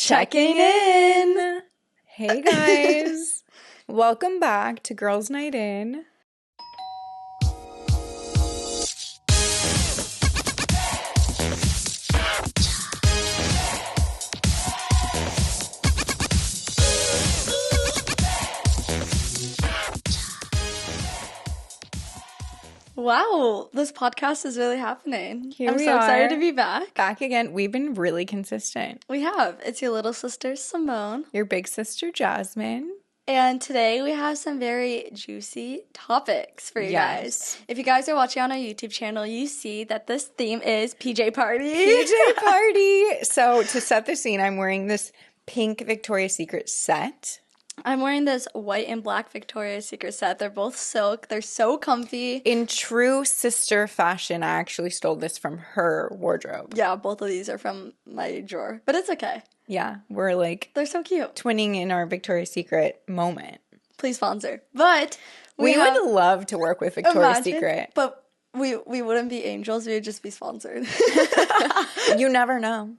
Checking in. Hey guys. Welcome back to Girls Night In. Wow, this podcast is really happening. I'm so are. excited to be back. Back again. We've been really consistent. We have. It's your little sister, Simone. Your big sister, Jasmine. And today we have some very juicy topics for you guys. If you guys are watching on our YouTube channel, you see that this theme is PJ Party. PJ Party. So to set the scene, I'm wearing this pink Victoria's Secret set. I'm wearing this white and black Victoria's Secret set. They're both silk. They're so comfy. In true sister fashion, I actually stole this from her wardrobe. Yeah, both of these are from my drawer. But it's okay. Yeah, we're like... They're so cute. Twinning in our Victoria's Secret moment. Please sponsor. But we would love to work with Victoria's Secret. But we wouldn't be angels. We would just be sponsored. You never know.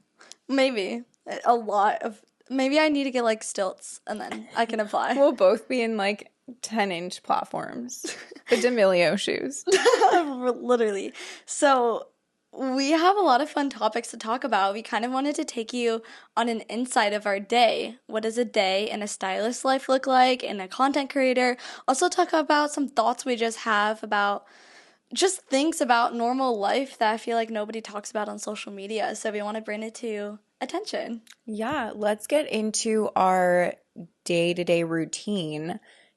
Maybe. A lot of... Maybe I need to get, like, stilts, and then I can apply. We'll both be in, like, 10-inch platforms. The D'Amelio shoes. Literally. So, we have a lot of fun topics to talk about. We kind of wanted to take you on an insight of our day. What does a day in a stylist life look like, and a content creator? Also talk about some thoughts we just have about just things about normal life that I feel like nobody talks about on social media. So, we want to bring it to attention. Yeah, let's get into our day-to-day routine.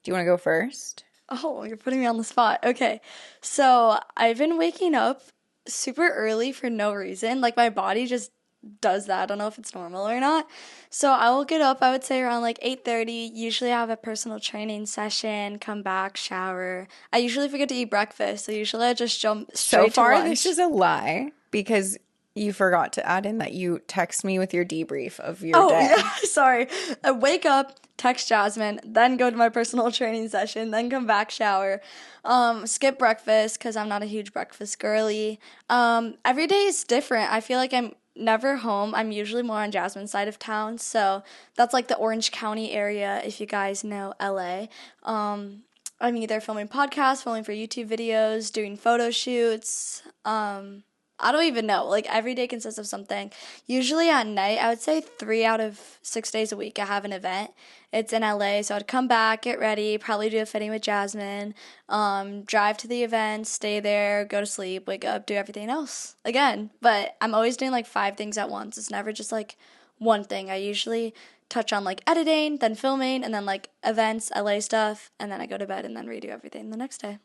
Do you want to go first? Oh, you're putting me on the spot. Okay. So, I've been waking up super early for no reason. Like, my body just does that. I don't know if it's normal or not. So, I will get up, I would say, around like 8:30. Usually, I have a personal training session, come back, shower. I usually forget to eat breakfast. So, usually, I just jump straight to lunch. So far, this is a lie because you forgot to add in that you text me with your debrief of your day. Oh, yeah, sorry. I wake up, text Jasmine, then go to my personal training session, then come back, shower, skip breakfast because I'm not a huge breakfast girly. Every day is different. I feel like I'm never home. I'm usually more on Jasmine's side of town, so that's like the Orange County area, if you guys know LA. I'm either filming podcasts, filming for YouTube videos, doing photo shoots, I don't even know. Like, every day consists of something. Usually at night, I would say 3 out of 6 days a week, I have an event. It's in LA, so I'd come back, get ready, probably do a fitting with Jasmine, drive to the event, stay there, go to sleep, wake up, do everything else again. But I'm always doing, like, 5 things at once. It's never just, like, one thing. I usually touch on, like, editing, then filming, and then, like, events, LA stuff, and then I go to bed and then redo everything the next day.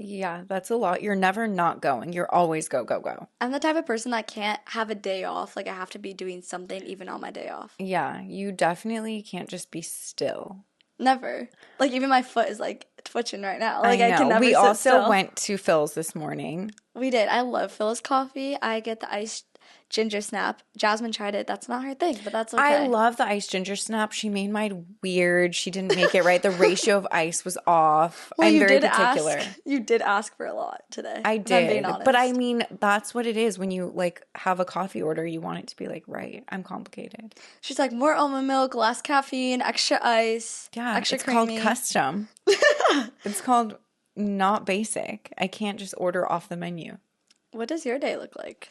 Yeah, that's a lot. You're never not going. You're always go, go, go. I'm the type of person that can't have a day off. Like, I have to be doing something even on my day off. Yeah, you definitely can't just be still. Never. Like, even my foot is, like, twitching right now. Like, I know. I can never We sit also still. went to Phil's this morning. We did. I love Phil's coffee. I get the iced ginger snap. Jasmine tried it. That's not her thing, but that's okay. I love the iced ginger snap. She made mine weird. She didn't make it right. The ratio of ice was off. Well, I'm very particular. You did ask for a lot today. I did. I'm being honest. But I mean, that's what it is when you, like, have a coffee order. You want it to be, like, right. I'm complicated. She's like, more almond milk, less caffeine, extra ice, extra it's creamy. called custom. It's called not basic. I can't just order off the menu. What does your day look like?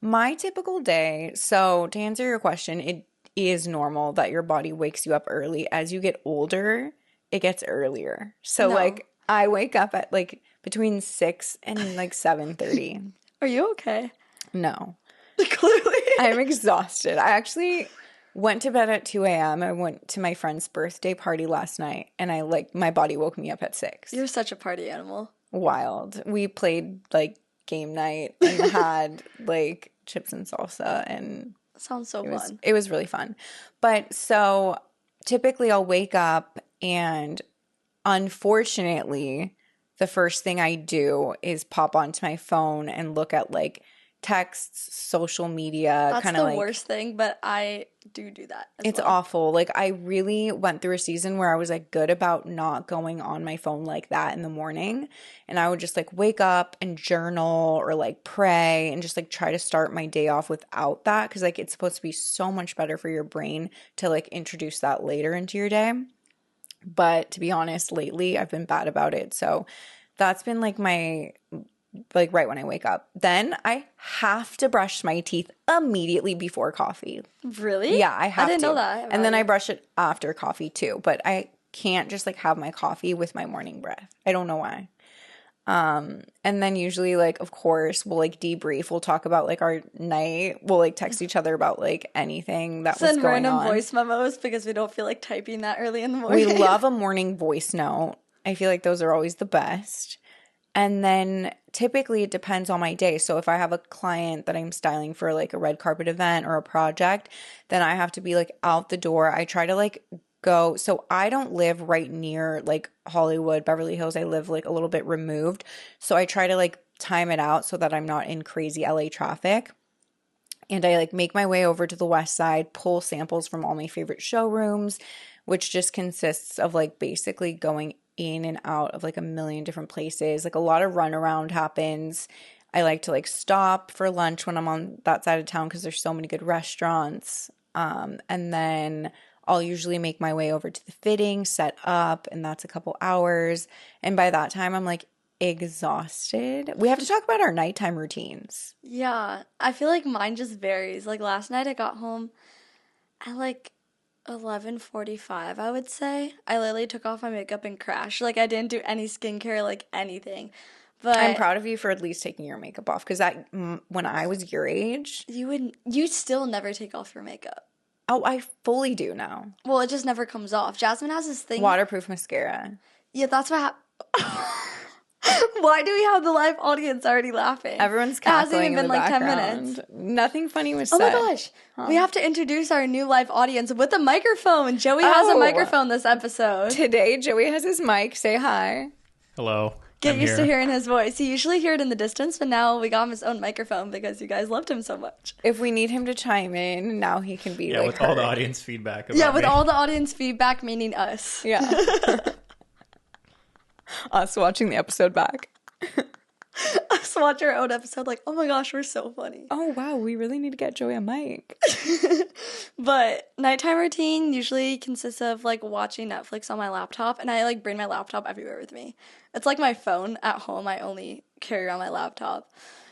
My typical day, so to answer your question, it is normal that your body wakes you up early. As you get older, it gets earlier. So, like, I wake up at, like, between 6 and, like, 7:30. Are you okay? No. Clearly. I'm exhausted. I actually went to bed at 2 a.m. I went to my friend's birthday party last night, and my body woke me up at 6. You're such a party animal. Wild. We played, like, game night and had, like, chips and salsa, and sounds so fun. It was really fun. But so typically I'll wake up, and unfortunately the first thing I do is pop onto my phone and look at, like, texts, social media. That's kind the of like worst thing, but I do that as it's well. awful. Like I really went through a season where I was like good about not going on my phone like that in the morning, and I would just like wake up and journal or like pray and just like try to start my day off without that, because like it's supposed to be so much better for your brain to like introduce that later into your day. But to be honest, lately I've been bad about it. So that's been like my like right when I wake up. Then I have to brush my teeth immediately before coffee. Really? Yeah, I have to. I didn't know that. And then I brush it after coffee too. But I can't just like have my coffee with my morning breath. I don't know why. And then usually like of course we'll like debrief. We'll talk about like our night. We'll like text each other about like anything that was Send going random on. voice memos because we don't feel like typing that early in the morning. We love a morning voice note. I feel like those are always the best. And then typically it depends on my day. So if I have a client that I'm styling for like a red carpet event or a project, then I have to be like out the door. I try to like go. So I don't live right near like Hollywood, Beverly Hills. I live like a little bit removed. So I try to like time it out so that I'm not in crazy LA traffic. And I like make my way over to the west side, pull samples from all my favorite showrooms, which just consists of like basically going in and out of like a million different places. Like a lot of runaround happens. I like to like stop for lunch when I'm on that side of town because there's so many good restaurants. And then I'll usually make my way over to the fitting, set up, and that's a couple hours. And by that time, I'm like exhausted. We have to talk about our nighttime routines. Yeah, I feel like mine just varies. Like last night I got home at like 11:45, I would say. I literally took off my makeup and crashed. Like I didn't do any skincare, like anything. But I'm proud of you for at least taking your makeup off, because that when I was your age, you still never take off your makeup. oh, I fully do now. Well, it just never comes off. Jasmine has this thing. Waterproof mascara. Yeah, that's what Why do we have the live audience already laughing? Everyone's It hasn't cackling even in been the like 10 background. minutes. Nothing funny was Oh said. my gosh. We have to introduce our new live audience with a microphone. Joey has a microphone this episode. Today, Joey has his mic. Say hi. Hello. Get I'm used to here. hearing his voice. You usually hear it in the distance, but now we got him his own microphone because you guys loved him so much. If we need him to chime in, now he can be like with all the heard. audience feedback. About Yeah, with me. all the audience feedback, meaning us. Yeah. Us watching the episode back. Us watch our own episode like, oh my gosh, we're so funny. Oh, wow. We really need to get Joey a mic. But nighttime routine usually consists of like watching Netflix on my laptop, and I like bring my laptop everywhere with me. It's like my phone at home. I only carry around my laptop.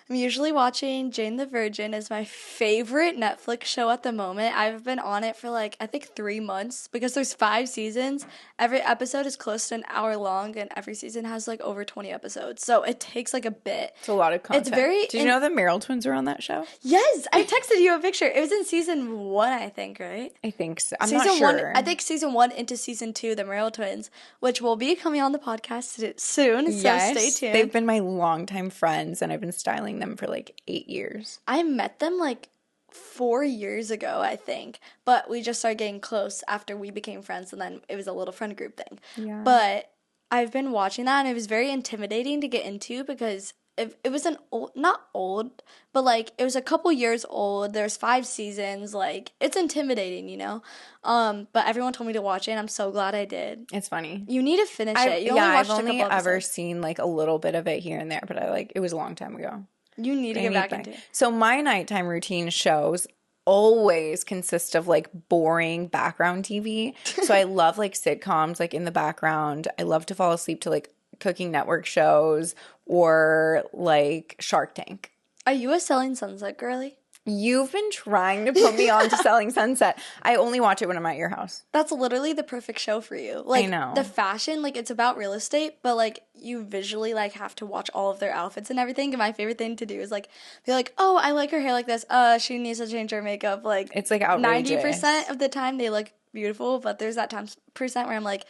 I'm usually watching Jane the Virgin is my favorite Netflix show at the moment. I've been on it for like, I think 3 months because there's 5 seasons. Every episode is close to an hour long, and every season has like over 20 episodes. So it takes like a bit. It's a lot of content. It's very... Did you know the Meryl twins are on that show? Yes! I texted you a picture. It was in season 1, I think, right? I think so. I'm Season not sure. 1, I think season 1 into season 2, the Merrill twins, which will be coming on the podcast soon, so stay tuned. They've been my longtime friends, and I've been styling them for like 8 years. I met them like 4 years ago, I think, but we just started getting close after we became friends, and then it was a little friend group thing. Yeah. But I've been watching that, and it was very intimidating to get into because it was an old, not old, but like it was a couple years old. There's 5 seasons. Like it's intimidating, you know. But everyone told me to watch it, and I'm so glad I did. It's funny. You need to finish it. You I've watched only a couple ever episodes. seen like a little bit of it here and there, but it was a long time ago. You need to get back into it. So my nighttime routine shows always consist of like boring background TV. So I love like sitcoms like in the background. I love to fall asleep to like Cooking Network shows or like Shark Tank. Are you a Selling Sunset girly? You've been trying to put me on to Selling Sunset. I only watch it when I'm at your house. That's literally the perfect show for you. Like, I know. The fashion, like, it's about real estate, but, like, you visually, like, have to watch all of their outfits and everything. And my favorite thing to do is, like, be like, oh, I like her hair like this. She needs to change her makeup. Like, It's, like, outrageous. 90% of the time they look beautiful, but there's that percent where I'm like,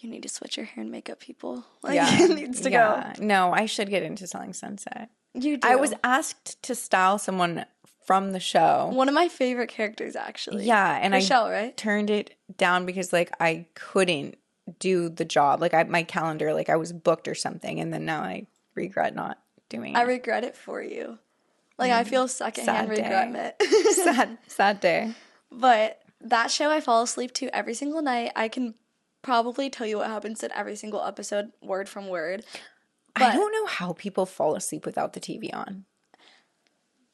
you need to switch your hair and makeup, people. Like, it needs to go. No, I should get into Selling Sunset. You do. I was asked to style someone from the show. One of my favorite characters, actually. Yeah, and Michelle, I right? turned it down because like I couldn't do the job. Like my calendar, like I was booked or something, and then now I regret not doing it. I regret it for you. Like, I feel secondhand regret. Sad day. But that show I fall asleep to every single night. I can probably tell you what happens in every single episode, word from word. But I don't know how people fall asleep without the TV on.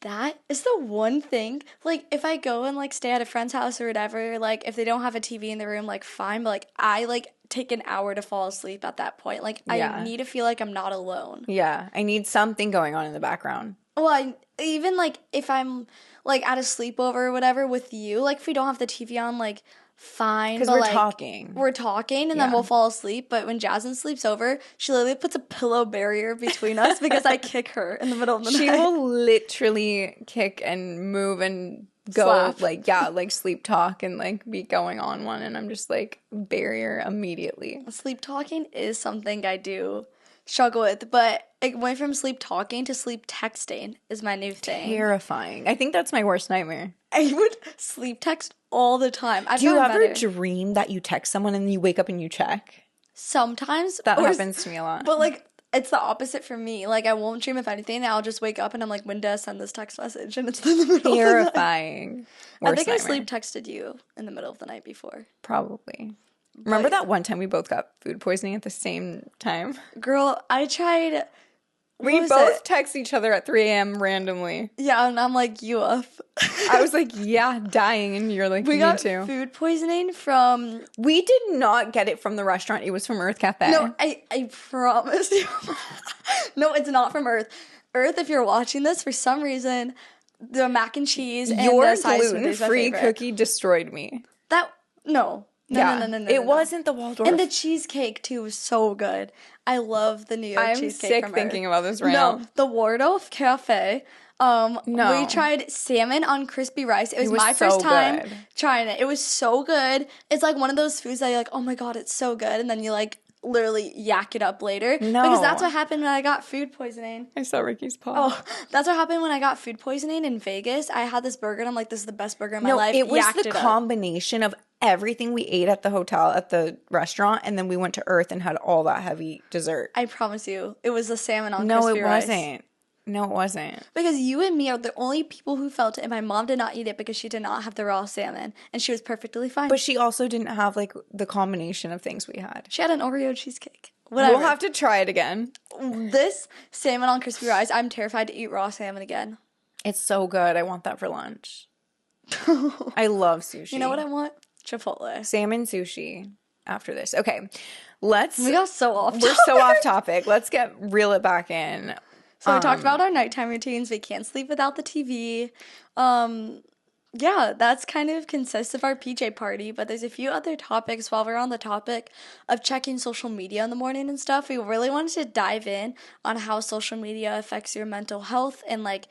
That is the one thing, like, if I go and, like, stay at a friend's house or whatever, like, if they don't have a TV in the room, like, fine, but, like, I, like, take an hour to fall asleep at that point. Like, I need to feel like I'm not alone. Yeah, I need something going on in the background. Well, even, like, if I'm, like, at a sleepover or whatever with you, like, if we don't have the TV on, like, fine. Because we're talking. We're talking, and then we'll fall asleep. But when Jasmine sleeps over, she literally puts a pillow barrier between us because I kick her in the middle of the night. She will literally kick and move and go, Slap. like sleep talk and, like, be going on one. And I'm just, like, barrier immediately. Sleep talking is something I do struggle with, but it went from sleep talking to sleep texting is my new thing. Terrifying. I think that's my worst nightmare. I would sleep text all the time. Do you ever dream that you text someone and then you wake up and you check? Sometimes. That happens to me a lot. But, like, it's the opposite for me. Like, I won't dream of anything. I'll just wake up and I'm like, when did I send this text message? And it's in the middle Terrifying. of the night. I think I sleep texted you in the middle of the night before. Probably. Remember that one time we both got food poisoning at the same time? Girl, I tried... We both text each other at 3 a.m. randomly. Yeah, and I'm like, you up? I was like, yeah, dying, and you're like, we me got too. Food poisoning from... We did not get it from the restaurant. It was from Earth Cafe. No, I promise you. No, it's not from Earth. Earth, if you're watching this, for some reason, the mac and cheese and the side gluten-free cookie destroyed me. No. No. It wasn't the Waldorf. And the cheesecake, too, was so good. I love the New York cheesecake. I'm sick thinking about this right now. No, the Waldorf Cafe. We tried salmon on crispy rice. It was my first time trying it. It was so good. It's like one of those foods that you're like, oh my God, it's so good. And then you, like, literally yak it up later. No. Because that's what happened when I got food poisoning. I saw Ricky's paw. Oh, that's what happened when I got food poisoning in Vegas. I had this burger and I'm like, this is the best burger in my life. It was the combination of everything we ate at the hotel, at the restaurant, and then we went to Earth and had all that heavy dessert. I promise you, it was the salmon on crispy rice. No, it wasn't. Because you and me are the only people who felt it, and my mom did not eat it because she did not have the raw salmon, and she was perfectly fine. But she also didn't have, like, the combination of things we had. She had an Oreo cheesecake. Whatever. We'll have to try it again. This salmon on crispy rice, I'm terrified to eat raw salmon again. It's so good. I want that for lunch. I love sushi. You know what I want? Chipotle. Salmon sushi after this. Okay, let's... We got so off topic. We're so off topic. Let's reel it back in. So we talked about our nighttime routines. We can't sleep without the TV. Yeah, that's kind of consists of our PJ party, but there's a few other topics while we're on the topic of checking social media in the morning and stuff. We really wanted to dive in on how social media affects your mental health and, like,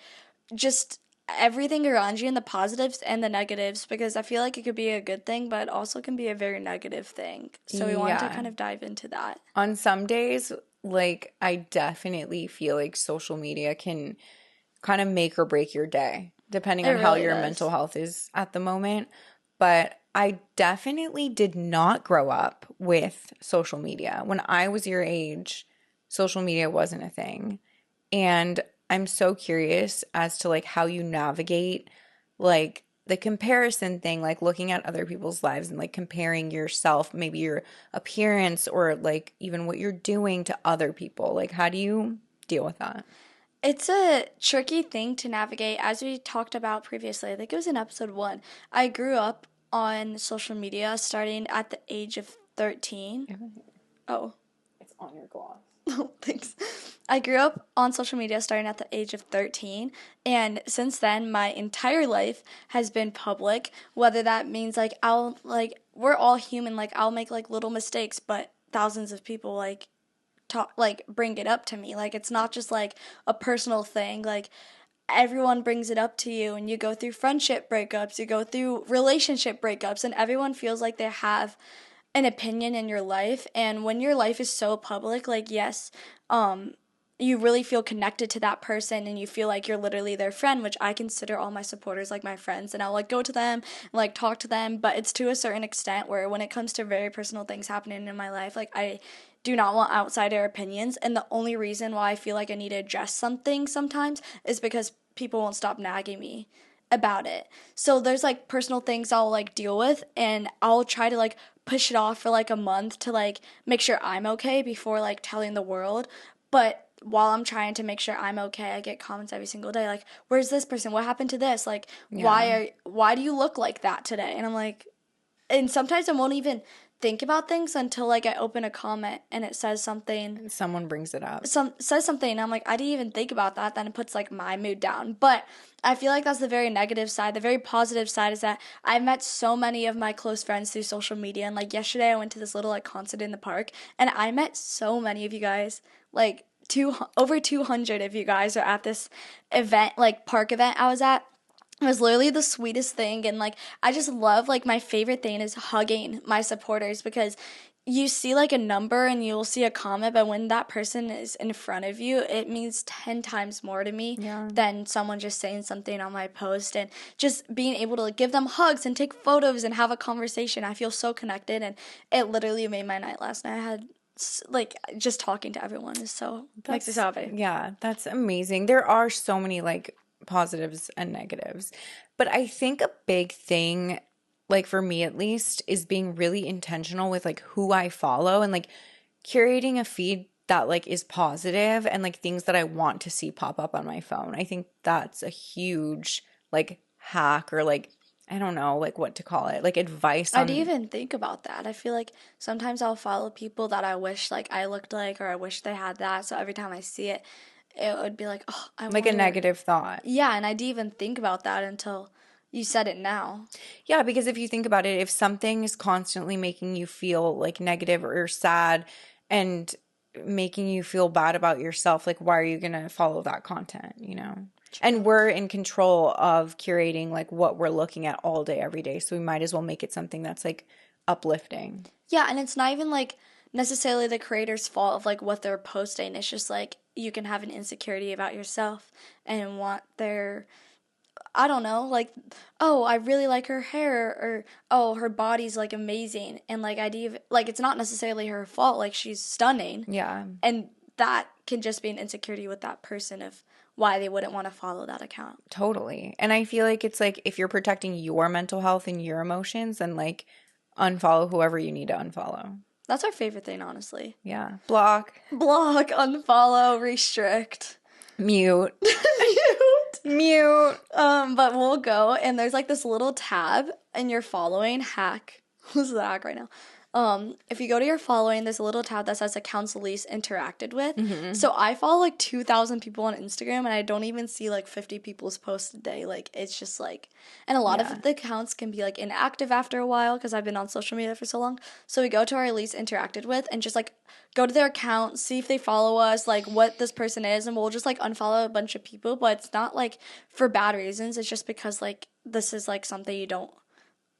just everything around you and the positives and the negatives, because I feel like it could be a good thing, but it also can be a very negative thing. So we wanted to kind of dive into that. On some days, like, I definitely feel like social media can kind of make or break your day, depending on how your mental health is at the moment. But I definitely did not grow up with social media. When I was your age, social media wasn't a thing. And I'm so curious as to, like, how you navigate, like, the comparison thing, like, looking at other people's lives and, like, comparing yourself, maybe your appearance or, like, even what you're doing to other people. Like, how do you deal with that? It's a tricky thing to navigate, as we talked about previously. I think it was in episode 1. I grew up on social media starting at the age of 13. Oh. It's on your gloss. Oh, thanks. I grew up on social media starting at the age of 13, and since then, my entire life has been public, whether that means, like, we're all human, like, I'll make, like, little mistakes, but thousands of people, like, bring it up to me. Like, it's not just, like, a personal thing. Like, everyone brings it up to you, and you go through friendship breakups, you go through relationship breakups, and everyone feels like they have an opinion in your life. And when your life is so public, like, yes, you really feel connected to that person, and you feel like you're literally their friend, which I consider all my supporters like my friends, and I'll, like, go to them and, like, talk to them, but it's to a certain extent where when it comes to very personal things happening in my life, like, I do not want outsider opinions, and the only reason why I feel like I need to address something sometimes is because people won't stop nagging me about it. So there's like personal things I'll like deal with, and I'll try to like push it off for like a month to like make sure I'm okay before like telling the world. But while I'm trying to make sure I'm okay, I get comments every single day like, "Where's this person? What happened to this? Like, why do you look like that today?" And I'm like, and sometimes I won't even think about things until like I open a comment and it says something. And someone brings it up. Says something and I'm like, I didn't even think about that. Then it puts like my mood down. But I feel like that's the very negative side. The very positive side is that I've met so many of my close friends through social media. And like yesterday I went to this little like concert in the park and I met so many of you guys. Like over 200 of you guys are at this event, like park event I was at. It was literally the sweetest thing, and like I just love, like, my favorite thing is hugging my supporters, because you see like a number and you'll see a comment, but when that person is in front of you, it means 10 times more to me than someone just saying something on my post. And just being able to like, give them hugs and take photos and have a conversation, I feel so connected, and it literally made my night last night. I had like just talking to everyone is so makes me so happy. Yeah, that's amazing. There are so many like positives and negatives, but I think a big thing, like for me at least, is being really intentional with like who I follow and like curating a feed that like is positive and like things that I want to see pop up on my phone. I think that's a huge like hack, or like I don't know like what to call it, like advice on. I'd even think about that. I feel like sometimes I'll follow people that I wish like I looked like, or I wish they had that. So every time I see it, it would be like, oh, I like wonder. A negative thought. Yeah, and I'd even think about that until you said it now. Yeah, because if you think about it, if something is constantly making you feel like negative or sad and making you feel bad about yourself, like why are you going to follow that content, you know? And we're in control of curating like what we're looking at all day, every day. So we might as well make it something that's like uplifting. Yeah, and it's not even like necessarily the creator's fault of like what they're posting. It's just like you can have an insecurity about yourself and want their, I don't know, like, oh, I really like her hair, or oh, her body's like amazing, and like I'd even like it's not necessarily her fault. Like she's stunning. Yeah. And that can just be an insecurity with that person of why they wouldn't want to follow that account. Totally. And I feel like it's like if you're protecting your mental health and your emotions, then like unfollow whoever you need to unfollow. That's our favorite thing, honestly. Yeah. Block, unfollow, restrict, mute. Mute. But we'll go, and there's like this little tab in your following hack. This is a hack right now. If you go to your following, there's a little tab that says accounts least interacted with. Mm-hmm. So I follow like 2,000 people on Instagram, and I don't even see like 50 people's posts a day. Like it's just like, and a lot of the accounts can be like inactive after a while because I've been on social media for so long. So we go to our least interacted with and just like go to their account, see if they follow us, like what this person is, and we'll just like unfollow a bunch of people. But it's not like for bad reasons. It's just because like this is like something you don't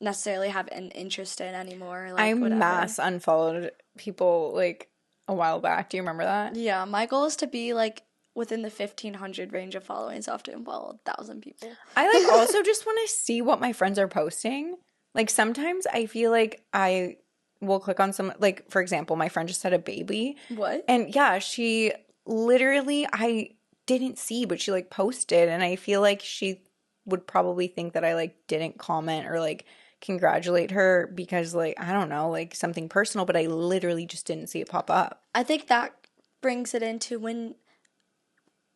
necessarily have an interest in anymore. Like, I mass unfollowed people like a while back. Do you remember that? Yeah, my goal is to be like within the 1,500 range of following, so I have to unfollow 1,000 people. I like also just want to see what my friends are posting. Like sometimes I feel like I will click on some, like for example, my friend just had a baby. What? And yeah, she literally, I didn't see, but she like posted, and I feel like she would probably think that I like didn't comment or like congratulate her because like I don't know, like something personal, but I literally just didn't see it pop up. I think that brings it into when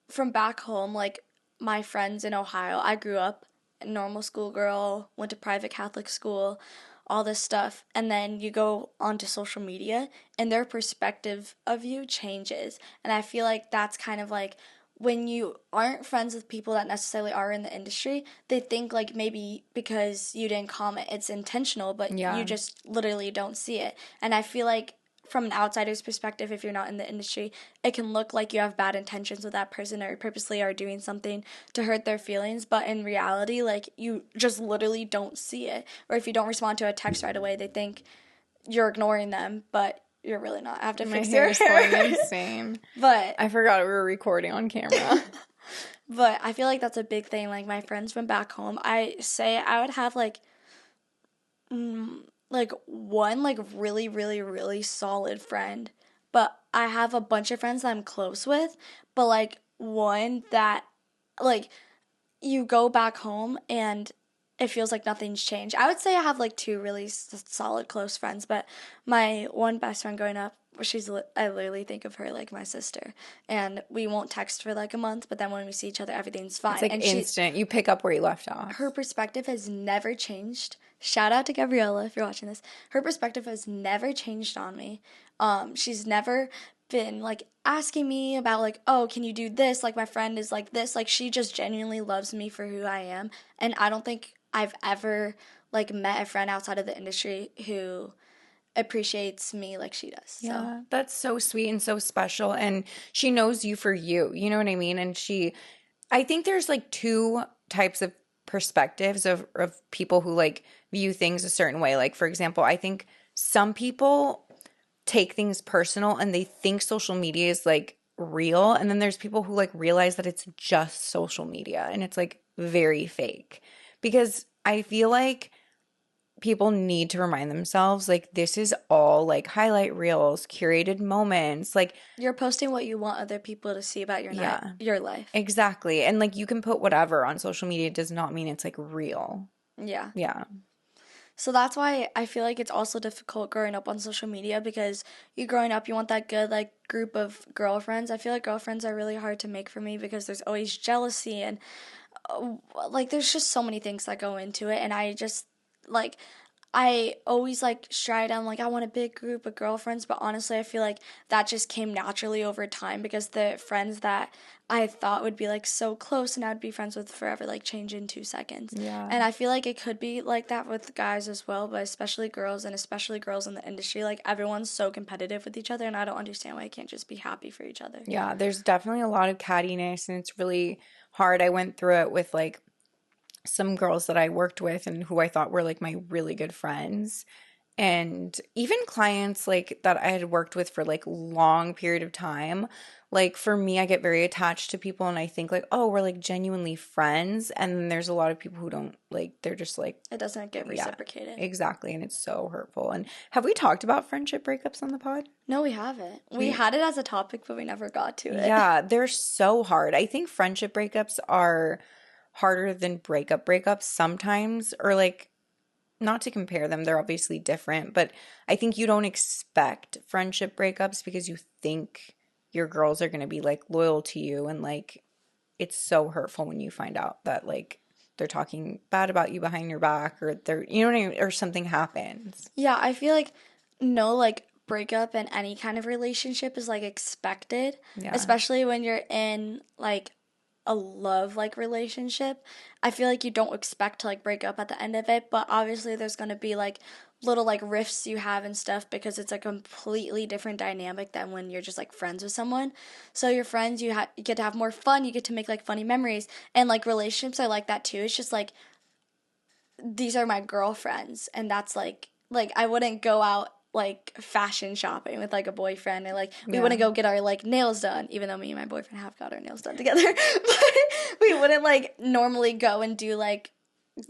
from back home, like my friends in Ohio, I grew up a normal school girl, went to private Catholic school, all this stuff, and then you go onto social media and their perspective of you changes. And I feel like that's kind of like when you aren't friends with people that necessarily are in the industry, they think like maybe because you didn't comment it's intentional, but you just literally don't see it. And I feel like from an outsider's perspective, if you're not in the industry, it can look like you have bad intentions with that person or purposely are doing something to hurt their feelings, but in reality, like you just literally don't see it. Or if you don't respond to a text right away, they think you're ignoring them, but you're really not. I have to fix your hair. Going insane. But I forgot we were recording on camera. But I feel like that's a big thing. Like my friends from back home, I say I would have like one like really, really, really solid friend. But I have a bunch of friends that I'm close with, but like one that like you go back home and it feels like nothing's changed. I would say I have like two really solid close friends, but my one best friend growing up, I literally think of her like my sister, and we won't text for like a month, but then when we see each other, everything's fine. It's like and instant. You pick up where you left off. her perspective has never changed. Shout out to Gabriella if you're watching this. Her perspective has never changed on me. She's never been like asking me about like, oh, can you do this? Like my friend is like this. Like she just genuinely loves me for who I am. And I don't think I've ever like met a friend outside of the industry who appreciates me like she does. Yeah, that's so sweet and so special. And she knows you for you. You know what I mean? And I think there's like two types of perspectives of people who like view things a certain way. Like, for example, I think some people take things personal and they think social media is like real. And then there's people who like realize that it's just social media and it's like very fake. Because I feel like people need to remind themselves like this is all like highlight reels, curated moments. Like you're posting what you want other people to see about your life. Exactly. And like you can put whatever on social media, it does not mean it's like real. Yeah. Yeah. So that's why I feel like it's also difficult growing up on social media, because you growing up, you want that good like group of girlfriends. I feel like girlfriends are really hard to make for me because there's always jealousy and like there's just so many things that go into it, and I just like I always like strive down like I want a big group of girlfriends, but honestly I feel like that just came naturally over time because the friends that I thought would be like so close and I'd be friends with forever like change in 2 seconds. Yeah. And I feel like it could be like that with guys as well, but especially girls, and especially girls in the industry. Like everyone's so competitive with each other, and I don't understand why I can't just be happy for each other. Yeah, there's definitely a lot of cattiness and it's really hard. I went through it with like some girls that I worked with and who I thought were like my really good friends. And even clients like that I had worked with for like long period of time. Like for me, I get very attached to people and I think like, oh, we're like genuinely friends. And then there's a lot of people who don't like, they're just like, it doesn't get reciprocated. Yeah, exactly. And it's so hurtful. And have we talked about friendship breakups on the pod? No, we haven't. We had it as a topic, but we never got to it. Yeah, they're so hard. I think friendship breakups are harder than breakups sometimes, or like, not to compare them, they're obviously different, but I think you don't expect friendship breakups because you think your girls are going to be like loyal to you, and like it's so hurtful when you find out that like they're talking bad about you behind your back, or they're, you know what I mean, or something happens. Yeah, I feel like no like breakup in any kind of relationship is like expected, especially when you're in like a love like relationship. I feel like you don't expect to like break up at the end of it, but obviously there's going to be like little like rifts you have and stuff because it's a completely different dynamic than when you're just like friends with someone. So your friends, you get to have more fun, you get to make like funny memories, and like relationships I like that too. It's just like these are my girlfriends, and that's like I wouldn't go out like fashion shopping with like a boyfriend, or like we wouldn't go get our like nails done, even though me and my boyfriend have got our nails done together. But we wouldn't like normally go and do like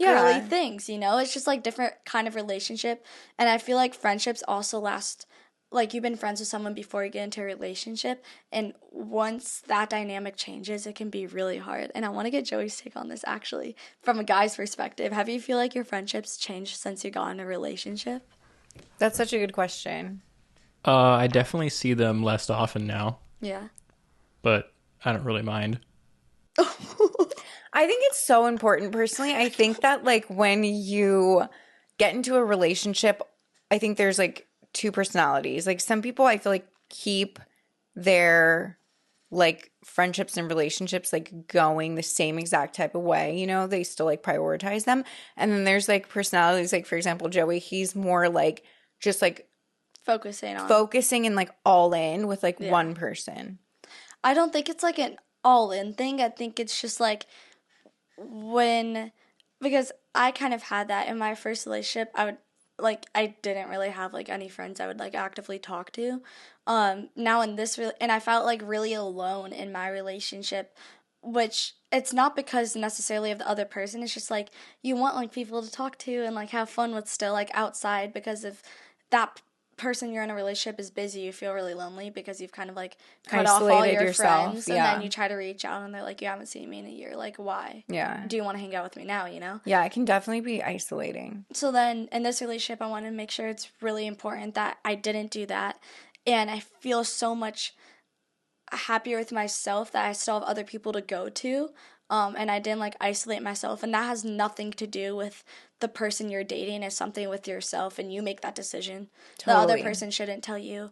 girly things, you know? It's just like different kind of relationship. And I feel like friendships also last, like you've been friends with someone before you get into a relationship, and once that dynamic changes, it can be really hard. And I want to get Joey's take on this actually from a guy's perspective. Have you feel like your friendships changed since you got in a relationship? That's such a good question. I definitely see them less often now. Yeah. But I don't really mind. I think it's so important personally. I think that like when you get into a relationship, I think there's like two personalities. Like some people I feel like keep their like friendships and relationships like going the same exact type of way, you know, they still like prioritize them. And then there's like personalities, like for example Joey, he's more like just like focusing and like all in with like one person. I don't think it's like an all in thing. I think it's just like because I kind of had that in my first relationship. I didn't really have like any friends I would like actively talk to. Now in this and I felt like really alone in my relationship, which it's not because necessarily of the other person. It's just like you want like people to talk to and like have fun with still like outside because of that person you're in a relationship is busy, you feel really lonely because you've kind of like cut off all Isolated your yourself, friends, and then you try to reach out and they're like, you haven't seen me in a year. Like, why? Yeah. Do you want to hang out with me now, you know? Yeah, it can definitely be isolating. So then in this relationship, I want to make sure it's really important that I didn't do that. And I feel so much happier with myself that I still have other people to go to. And I didn't like isolate myself. And that has nothing to do with the person you're dating. It's something with yourself, and you make that decision. Totally. The other person shouldn't tell you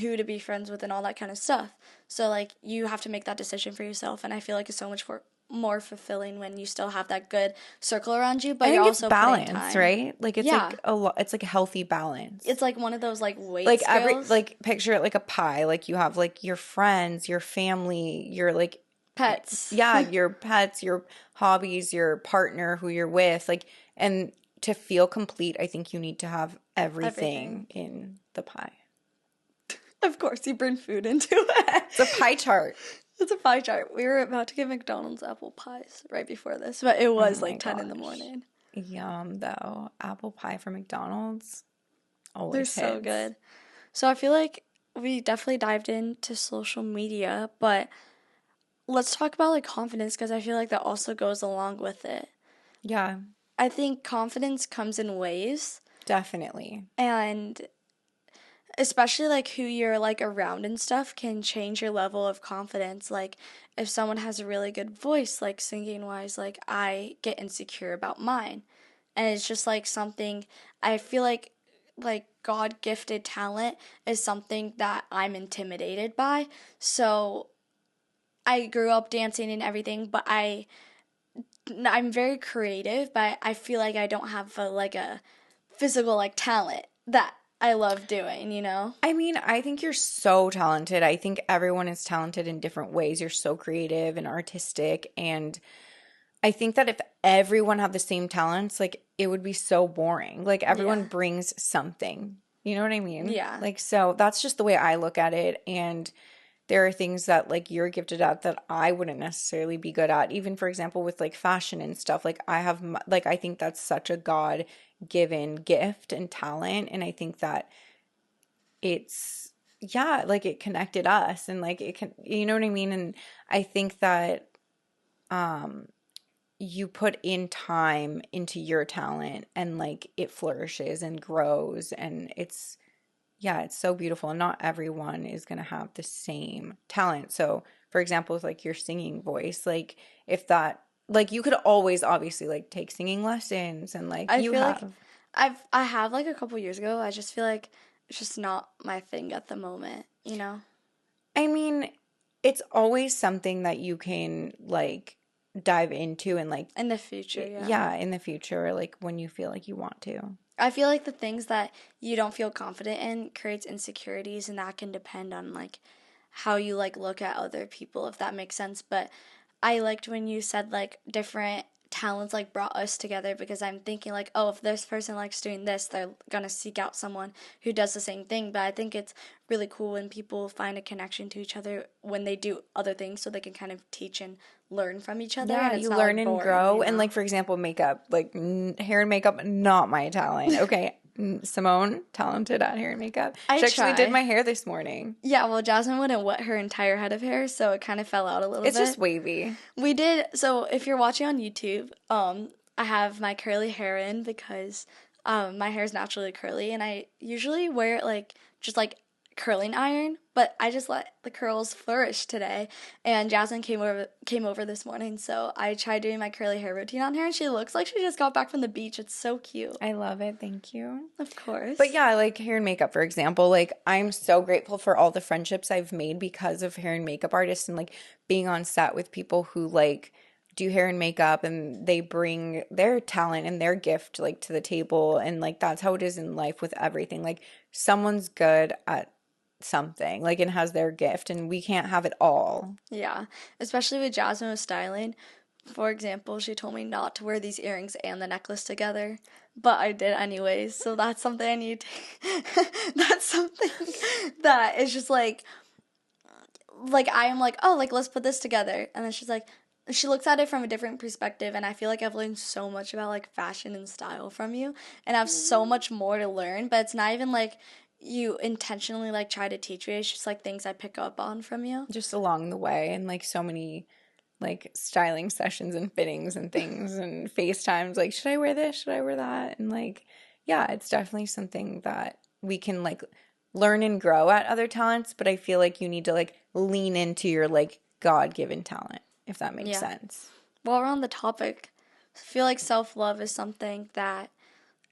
who to be friends with and all that kind of stuff. So like you have to make that decision for yourself. And I feel like it's so much more fulfilling when you still have that good circle around you, but I you're think also it's balance, right? Like it's like it's like a healthy balance. It's like one of those like weight like scales. like picture it like a pie. Like you have like your friends, your family, your like pets. Yeah, your pets, your hobbies, your partner who you're with, like, and to feel complete, I think you need to have everything. In the pie. Of course, you bring food into it. It's a pie chart. It's a pie chart. We were about to get McDonald's apple pies right before this, but it was like 10 in the morning. Yum, though. Apple pie from McDonald's. Always They're so good. So I feel like we definitely dived into social media, but let's talk about like confidence, because I feel like that also goes along with it. Yeah. I think confidence comes in waves. Definitely. And especially like who you're like around and stuff can change your level of confidence. Like if someone has a really good voice, like singing wise, like I get insecure about mine. And it's just like something I feel like God gifted talent is something that I'm intimidated by. So I grew up dancing and everything, but I'm very creative, but I feel like I don't have a physical like talent that I love doing, you know? I mean, I think you're so talented. I think everyone is talented in different ways. You're so creative and artistic, and I think that if everyone had the same talents, like it would be so boring. Like everyone brings something. You know what I mean? Yeah. Like, so that's just the way I look at it. And there are things that like you're gifted at that I wouldn't necessarily be good at. Even for example, with like fashion and stuff, like I think that's such a God-given gift and talent. And I think that it's, like it connected us, and like it can, you know what I mean? And I think that, you put in time into your talent, and like it flourishes and grows, and it's so beautiful. And not everyone is going to have the same talent. So for example, with like your singing voice, like if that, like you could always obviously like take singing lessons, and like I have like a couple years ago. I just feel like it's just not my thing at the moment, you know? I mean, it's always something that you can like dive into, and like in the future, in the future, like when you feel like you want to. I feel like the things that you don't feel confident in creates insecurities, and that can depend on like how you like look at other people, if that makes sense. But I liked when you said like different talents like brought us together, because I'm thinking like, oh, if this person likes doing this, they're gonna seek out someone who does the same thing. But I think it's really cool when people find a connection to each other when they do other things, so they can kind of teach and learn from each other. Yeah, and you learn and grow. You know? And like for example, makeup, like hair and makeup, not my talent. Okay. Simone, talented at hair and makeup. She actually did my hair this morning. Yeah, well, Jasmine wouldn't wet her entire head of hair, so it kind of fell out a little bit. It's just wavy. We did, so if you're watching on YouTube, I have my curly hair in because my hair is naturally curly, and I usually wear it like just like curling iron, but I just let the curls flourish today. And Jasmine came over this morning, so I tried doing my curly hair routine on her, and she looks like she just got back from the beach. It's so cute. I love it. Thank you. Of course. But yeah, like hair and makeup, for example, like I'm so grateful for all the friendships I've made because of hair and makeup artists, and like being on set with people who like do hair and makeup, and they bring their talent and their gift like to the table. And like that's how it is in life with everything. Like someone's good at something, like, and has their gift, and we can't have it all. Yeah, especially with Jasmine with styling. For example, she told me not to wear these earrings and the necklace together, but I did anyways. So that's something I need to that's something that is just like I am like, oh, like let's put this together. And then she's like, she looks at it from a different perspective, and I feel like I've learned so much about like fashion and style from you, and I have so much more to learn. But it's not even like you intentionally, like, try to teach me. It's just, like, things I pick up on from you. Just along the way, and, like, so many, like, styling sessions and fittings and things and FaceTimes, like, should I wear this? Should I wear that? And, like, yeah, it's definitely something that we can, like, learn and grow at other talents, but I feel like you need to, like, lean into your, like, God-given talent, if that makes sense. While we're on the topic, I feel like self-love is something that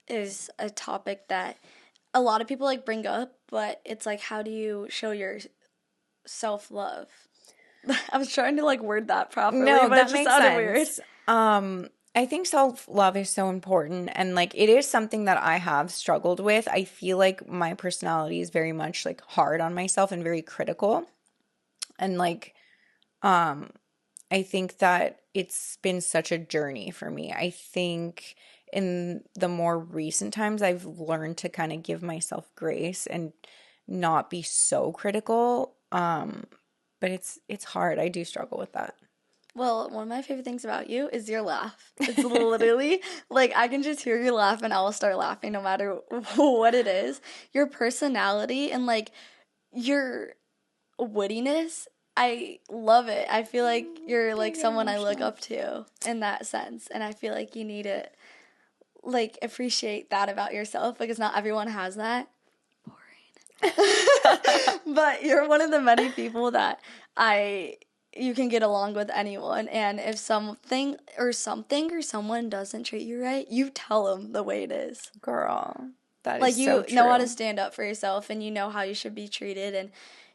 is a topic that a lot of people, like, bring up, but it's like, how do you show your self-love? I was trying to, like, word that properly, No, but that it just makes sounded sense. weird. I think self-love is so important, and, like, it is something that I have struggled with. I feel like my personality is very much, like, hard on myself and very critical. And, like, I think that it's been such a journey for me. I think in the more recent times, I've learned to kind of give myself grace and not be so critical. But it's hard. I do struggle with that. Well, one of my favorite things about you is your laugh. It's literally, like, I can just hear you laugh and I will start laughing no matter what it is. Your personality and, like, your wittiness, I love it. I feel like you're, like, someone I look up to in that sense. And I feel like you need to, like, appreciate that about yourself because not everyone has that. Boring. But you're one of the many people that you can get along with anyone, and if something or someone doesn't treat you right, you tell them the way it is. Girl, that like is so you know how to true. stand up for yourself, and you know how you should be treated, and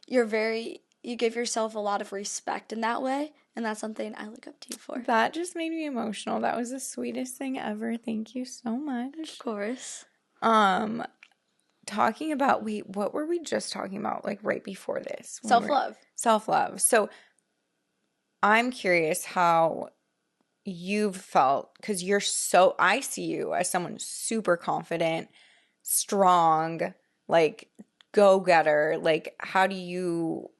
you give yourself a lot of respect in that way, and that's something I look up to you for. That just made me emotional. That was the sweetest thing ever. Thank you so much. Of course. Talking about, wait, what were we just talking about, like, right before this? Self-love. Self-love. So I'm curious how you've felt, because I see you as someone super confident, strong, like, go-getter. Like, how do you,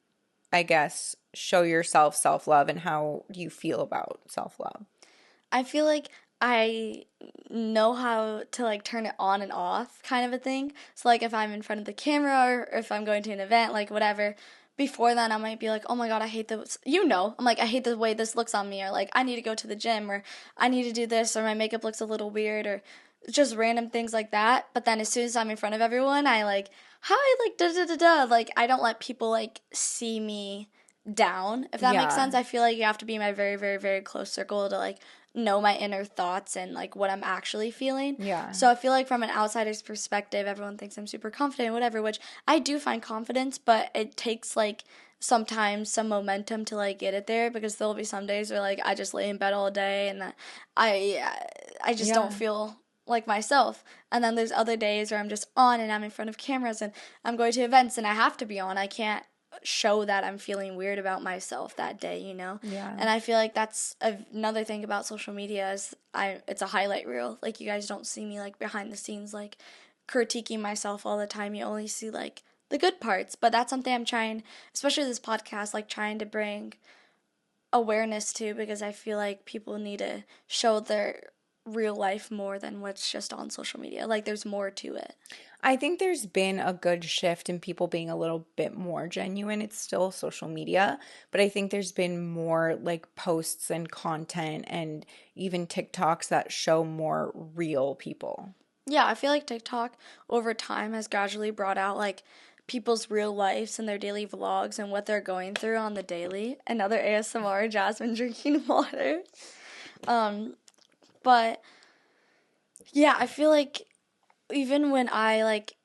I guess, show yourself self-love, and how do you feel about self-love? I feel like I know how to, like, turn it on and off kind of a thing. So, like, if I'm in front of the camera or if I'm going to an event, like, whatever, before then I might be like, oh my god, I hate this. I'm like, I hate the way this looks on me, or, like, I need to go to the gym, or I need to do this, or my makeup looks a little weird, or just random things like that. But then as soon as I'm in front of everyone, I, like, hi, like, da-da-da-da. Like, I don't let people, like, see me down, if that makes sense. I feel like you have to be in my very, very, very close circle to, like, know my inner thoughts and, like, what I'm actually feeling. Yeah. So I feel like from an outsider's perspective, everyone thinks I'm super confident, whatever, which I do find confidence, but it takes, like, sometimes some momentum to, like, get it there, because there'll be some days where, like, I just lay in bed all day and that I just don't feel like myself. And then there's other days where I'm just on and I'm in front of cameras and I'm going to events and I have to be on. I can't show that I'm feeling weird about myself that day, you know? Yeah. And I feel like that's another thing about social media is it's a highlight reel. Like, you guys don't see me, like, behind the scenes, like, critiquing myself all the time. You only see, like, the good parts. But that's something I'm trying, especially this podcast, like, trying to bring awareness to, because I feel like people need to show their real life more than what's just on social media. Like, there's more to it. I think there's been a good shift in people being a little bit more genuine. It's still social media, but I think there's been more, like, posts and content and even TikToks that show more real people. Yeah, I feel like TikTok over time has gradually brought out, like, people's real lives and their daily vlogs and what they're going through on the daily. Another ASMR, Jasmine drinking water. But yeah, I feel like even when I, like,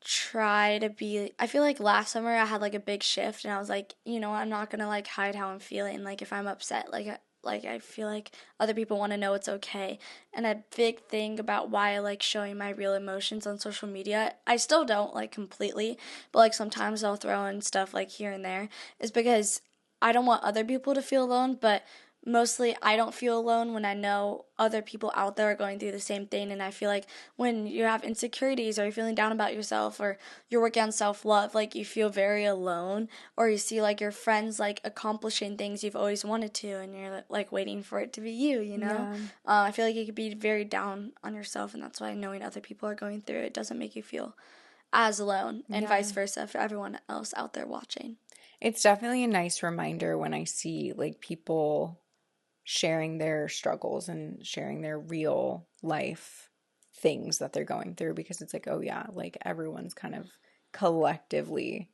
try to be, I feel like last summer I had, like, a big shift, and I was like, you know, I'm not gonna, like, hide how I'm feeling. Like, if I'm upset, like I feel like other people want to know it's okay. And a big thing about why I like showing my real emotions on social media, I still don't, like, completely, but, like, sometimes I'll throw in stuff, like, here and there, is because I don't want other people to feel alone, but mostly I don't feel alone when I know other people out there are going through the same thing. And I feel like when you have insecurities, or you're feeling down about yourself, or you're working on self-love, like, you feel very alone, or you see, like, your friends, like, accomplishing things you've always wanted to, and you're, like, waiting for it to be you know? Yeah. I feel like you could be very down on yourself, and that's why knowing other people are going through it doesn't make you feel as alone, and vice versa for everyone else out there watching. It's definitely a nice reminder when I see like people sharing their struggles and sharing their real life things that they're going through, because it's like, oh yeah, like everyone's kind of collectively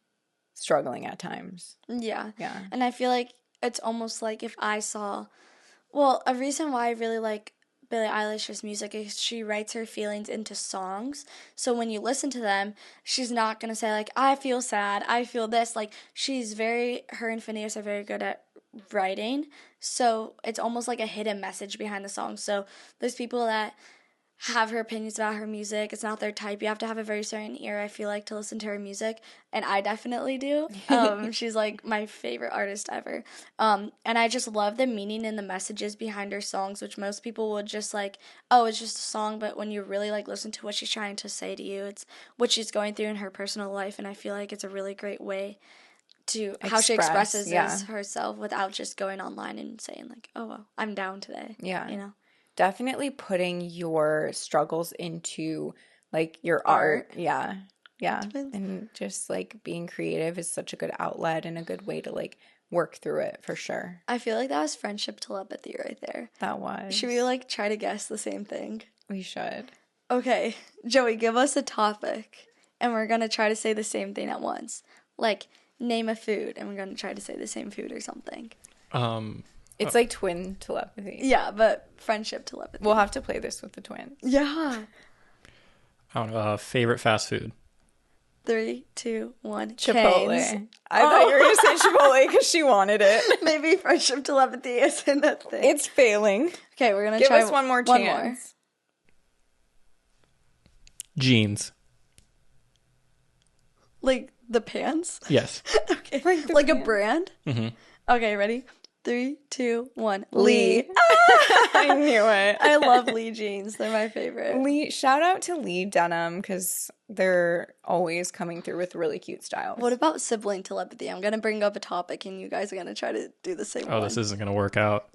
struggling at times. Yeah. Yeah. And I feel like it's almost like if I saw, well, a reason why I really like Billie Eilish's music is she writes her feelings into songs. So when you listen to them, she's not going to say like, I feel sad, I feel this. Like her and Phineas are very good at writing. So it's almost like a hidden message behind the song. So there's people that have her opinions about her music. It's not their type. You have to have a very certain ear, I feel like, to listen to her music. And I definitely do. She's like my favorite artist ever. And I just love the meaning and the messages behind her songs, which most people would just like, oh, it's just a song. But when you really like listen to what she's trying to say to you, it's what she's going through in her personal life. And I feel like it's a really great way to how she expresses herself without just going online and saying like, oh, well, I'm down today. Yeah. You know? Definitely putting your struggles into like your art. Yeah. Yeah. And just like being creative is such a good outlet and a good way to like work through it for sure. I feel like that was friendship telepathy right there. That was. Should we like try to guess the same thing? We should. Okay. Joey, give us a topic and we're going to try to say the same thing at once. Like name a food and we're going to try to say the same food or something. It's like twin telepathy. Yeah, but friendship telepathy. We'll have to play this with the twins. Yeah. I don't know. Favorite fast food? 3, 2, 1. Chipotle. Canes. I thought you were going to say Chipotle because she wanted it. Maybe friendship telepathy isn't a thing. It's failing. Okay, we're going to Give try us one more chance. Jeans. Like the pants? Yes. Okay. Like a brand? Mm-hmm. Okay, ready? 3, 2, 1. Lee. I knew it. I love Lee jeans. They're my favorite. Lee, shout out to Lee Denim because they're always coming through with really cute styles. What about sibling telepathy? I'm going to bring up a topic and you guys are going to try to do the same one. This isn't going to work out.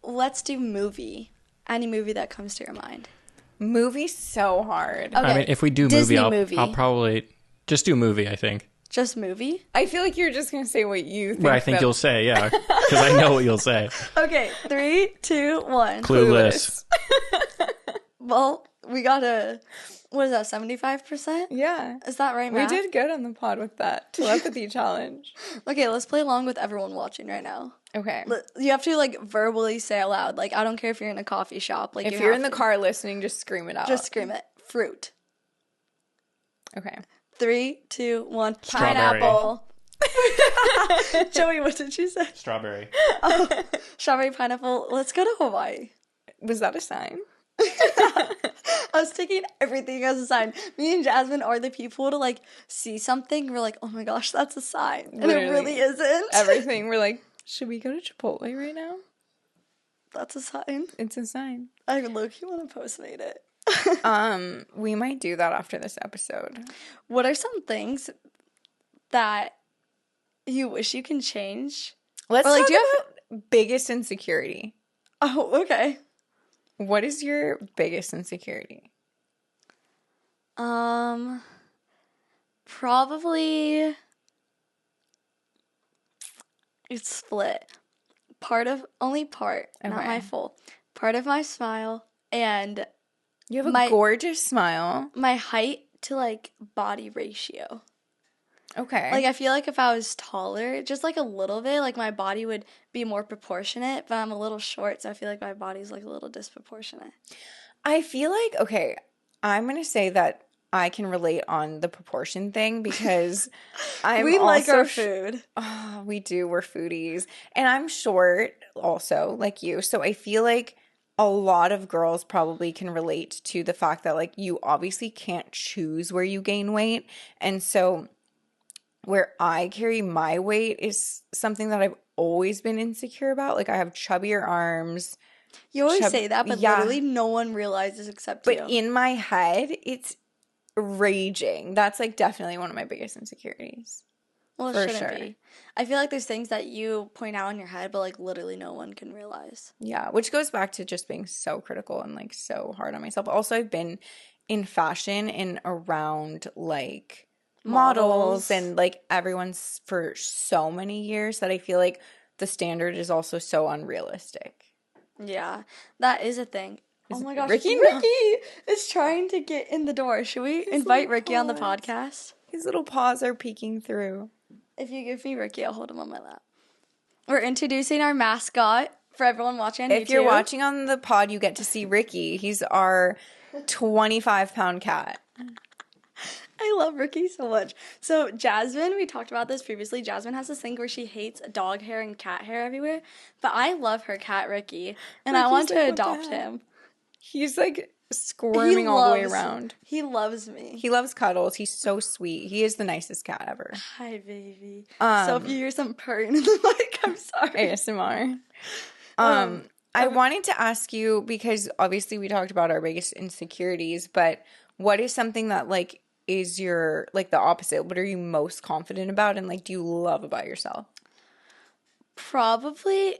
Let's do movie. Any movie that comes to your mind. Movie's so hard. Okay. I mean, if we do Disney movie, I'll probably just do movie, I think. Just movie? I feel like you're just going to say what you think. What I think you'll say, yeah. Because I know what you'll say. Okay, 3, 2, 1. Clueless. Well, we got what is that, 75%? Yeah. Is that right, We Matt? did good on the pod with that telepathy challenge. Okay, let's play along with everyone watching right now. Okay. You have to, like, verbally say out loud. Like, I don't care if you're in a coffee shop. Like, if you're in the car listening, just scream it out. just scream it. Fruit. Okay. 3, 2, 1. Strawberry. Pineapple. Joey, what did you say? Strawberry. Strawberry, pineapple. Let's go to Hawaii. Was that a sign? I was taking everything as a sign. Me and Jasmine are the people to like see something. We're like, oh my gosh, that's a sign. And Literally. it really isn't. Everything. We're like, should we go to Chipotle right now? That's a sign. It's a sign. I low-key want to postmate it. We might do that after this episode. What are some things that you wish you can change? Let's Or, like, talk do you about biggest insecurity. Oh, okay. What is your biggest insecurity? Probably it's split. Only part, not Okay. my full. Part of my smile and You have a gorgeous smile. my height to like body ratio. Okay. Like I feel like if I was taller, just like a little bit, like my body would be more proportionate, but I'm a little short, so I feel like my body's like a little disproportionate. I feel like, okay, I'm going to say that I can relate on the proportion thing because We like our food. Oh, we do. We're foodies. And I'm short also, like you. So I feel like a lot of girls probably can relate to the fact that, like, you obviously can't choose where you gain weight. And so where I carry my weight is something that I've always been insecure about. Like, I have chubbier arms. You always say that, but yeah. literally no one realizes except you. But in my head, it's raging. That's like definitely one of my biggest insecurities. Well, it for shouldn't sure. be. I feel like there's things that you point out in your head, but like literally no one can realize. Yeah, which goes back to just being so critical and like so hard on myself. Also, I've been in fashion and around like models and like everyone's for so many years that I feel like the standard is also so unrealistic. Yeah, that is a thing. Oh my gosh, Ricky is trying to get in the door. Should we invite Ricky on the podcast? His little paws are peeking through. If you give me Ricky, I'll hold him on my lap. We're introducing our mascot for everyone watching on YouTube. If you're watching on the pod, you get to see Ricky. He's our 25-pound cat. I love Ricky so much. So Jasmine, we talked about this previously. Jasmine has this thing where she hates dog hair and cat hair everywhere. But I love her cat, Ricky. And I want to adopt him. He's like squirming all the way around. He loves me. He loves cuddles. He's so sweet. He is the nicest cat ever. Hi, baby. So if you hear some purring in the mic, I'm sorry. ASMR. I wanted to ask you, because obviously we talked about our biggest insecurities, but what is something that like is your like the opposite? What are you most confident about and like do you love about yourself? Probably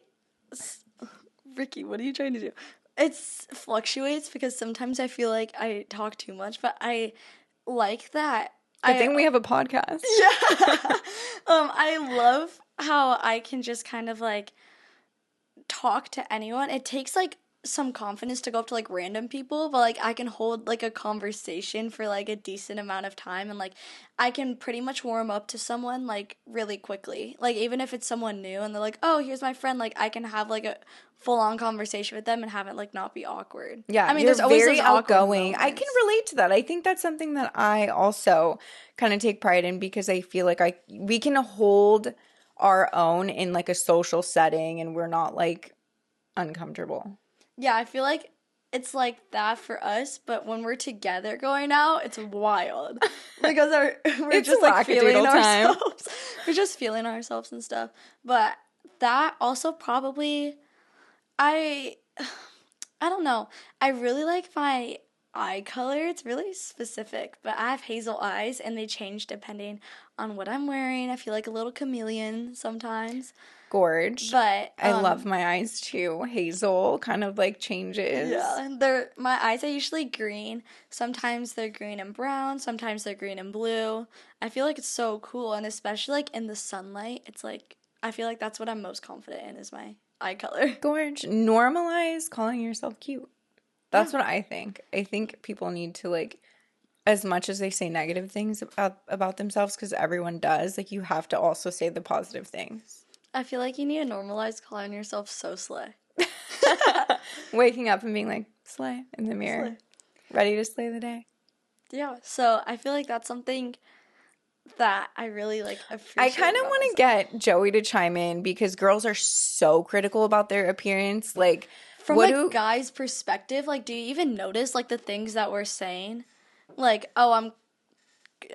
Ricky, what are you trying to do? It fluctuates because sometimes I feel like I talk too much, but I like that. Good thing we have a podcast. Yeah. I love how I can just kind of like talk to anyone. It takes like some confidence to go up to like random people, but like I can hold like a conversation for like a decent amount of time, and like I can pretty much warm up to someone like really quickly. Like even if it's someone new and they're like, "Oh, here's my friend," like I can have like a full-on conversation with them and have it like not be awkward. Yeah, I mean, you're there's always very those awkward outgoing. I can moments. relate to that. I think that's something that I also kind of take pride in, because I feel like we can hold our own in like a social setting and we're not like uncomfortable. Yeah, I feel like it's like that for us, but when we're together going out, it's wild because we're just like feeling ourselves. We're just feeling ourselves and stuff. But that also probably, I don't know. I really like my eye color. It's really specific, but I have hazel eyes and they change depending on what I'm wearing. I feel like a little chameleon sometimes. Gorge. But I love my eyes too. Hazel kind of like changes. Yeah, my eyes are usually green. Sometimes they're green and brown. Sometimes they're green and blue. I feel like it's so cool, and especially like in the sunlight, it's like I feel like that's what I'm most confident in is my eye color. Gorge. Normalize calling yourself cute. That's what I think. I think people need to like, as much as they say negative things about themselves, because everyone does, like you have to also say the positive things. I feel like you need to normalize calling yourself so slay. Waking up and being like, slay in the mirror. Slay. Ready to slay the day. Yeah, so I feel like that's something that I really like appreciate. I kind of want to get Joey to chime in, because girls are so critical about their appearance. Like, from like guys' perspective, like do you even notice like the things that we're saying? Like, oh,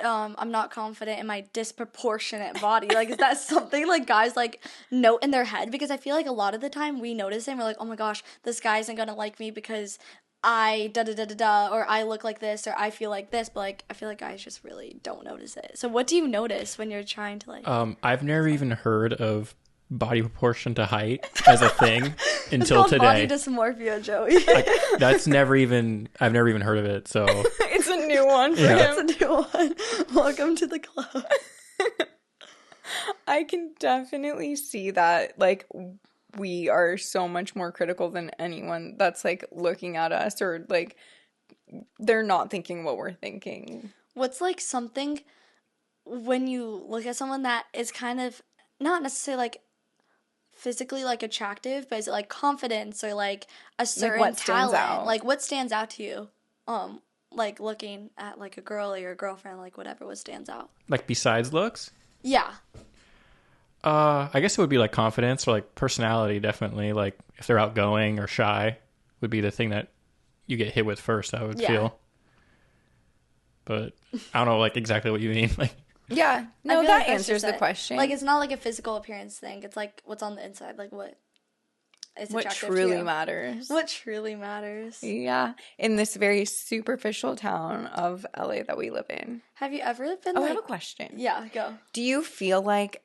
I'm not confident in my disproportionate body. Like, is that something like guys like note in their head? Because I feel like a lot of the time we notice it and we're like, oh my gosh, this guy isn't gonna like me because I da-da-da-da-da, or I look like this, or I feel like this. But like I feel like guys just really don't notice it. So what do you notice when you're trying to like I've never even heard of body proportion to height as a thing until it's called today. Body dysmorphia, Joey. Like, I've never even heard of it. So it's a new one for him. It's a new one. Welcome to the club. I can definitely see that. Like, we are so much more critical than anyone that's like looking at us, or like they're not thinking what we're thinking. What's like something when you look at someone that is kind of not necessarily like physically like attractive, but is it like confidence or like a certain what stands talent? out? Like what stands out to you? Like looking at like a girl or your girlfriend, like whatever, what stands out? like besides looks, Yeah. I guess it would be like confidence or like personality. Definitely, like if they're outgoing or shy would be the thing that you get hit with first, I would feel. But I don't know like exactly what you mean. Like, yeah, no, that like answers the question. Like it's not like a physical appearance thing. It's like what's on the inside. Like what is what attractive truly to you. matters. What truly matters. Yeah, in this very superficial town of LA that we live in. Have you ever been I like... have a question. Yeah, go. Do you feel like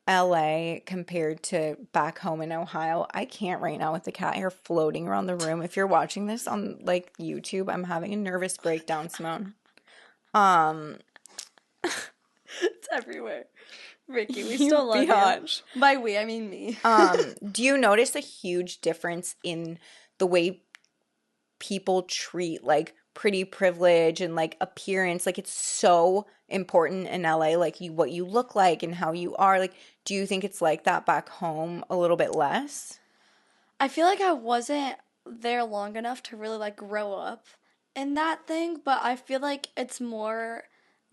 LA compared to back home in Ohio. I can't right now with the cat hair floating around the room. If you're watching this on like YouTube, I'm having a nervous breakdown, Simone. It's everywhere. Ricky, we You still love biatch. you. By we, I mean me. Do you notice a huge difference in the way people treat like pretty privilege and like appearance? Like it's so important in LA, like what you look like and how you are. Like, do you think it's like that back home a little bit less? I feel like I wasn't there long enough to really like grow up in that thing, but I feel like it's more.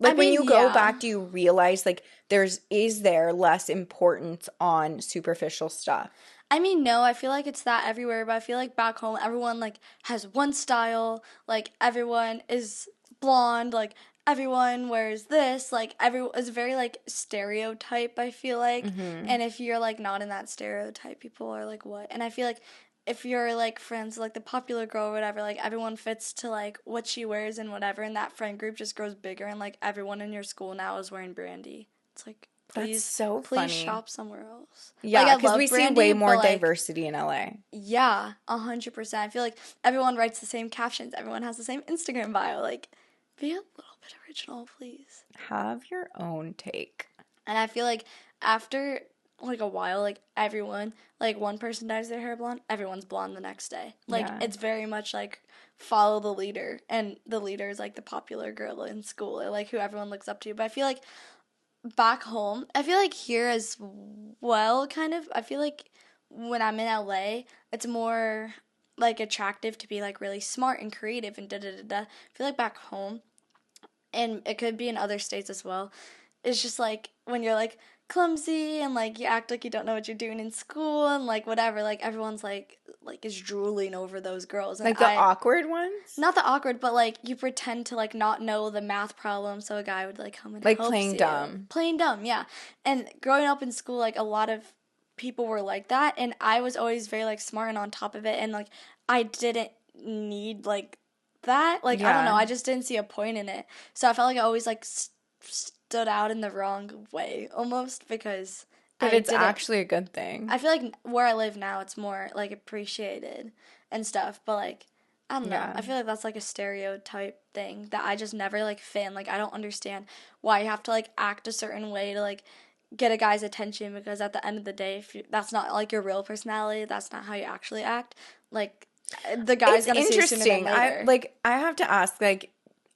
Like when you go yeah. back, do you realize like is there less importance on superficial stuff? I mean, no, I feel like it's that everywhere, but I feel like back home, everyone like has one style. Like everyone is blonde. Like everyone wears this. Like everyone is very like stereotype. I feel like, and if you're like not in that stereotype, people are like, what? And I feel like if you're like friends with, like the popular girl or whatever, like everyone fits to like what she wears and whatever, and that friend group just grows bigger, and like everyone in your school now is wearing Brandy. It's like. That's so Please funny. shop somewhere else. Yeah, like, because we see Brandy, way more but, like, diversity in LA. yeah, 100%. I feel like everyone writes the same captions. Everyone has the same Instagram bio. Like, be a little bit original, please. Have your own take. And I feel like after like a while, like everyone, like one person dyes their hair blonde, everyone's blonde the next day. Like it's very much like follow the leader, and the leader is like the popular girl in school, or like who everyone looks up to. But I feel like back home, I feel like here as well, kind of. I feel like when I'm in LA, it's more like attractive to be like really smart and creative and da da da da. I feel like back home, and it could be in other states as well, it's just like when you're like clumsy and like you act like you don't know what you're doing in school and like whatever, like everyone's like is drooling over those girls. And like the awkward ones? Not the awkward, but like you pretend to like not know the math problem, so a guy would like come and like help playing you. dumb. Playing dumb, yeah. And growing up in school, like a lot of people were like that, and I was always very like smart and on top of it, and like I didn't need like that. Like I don't know, I just didn't see a point in it. So I felt like I always like stood out in the wrong way almost, because but it's actually a good thing. I feel like where I live now, it's more like appreciated and stuff, but like I don't know. I feel like that's like a stereotype thing that I just never like fan. Like I don't understand why you have to like act a certain way to like get a guy's attention, because at the end of the day, if that's not like your real personality, that's not how you actually act. Like the guy's gonna see you sooner than later. I have to ask, like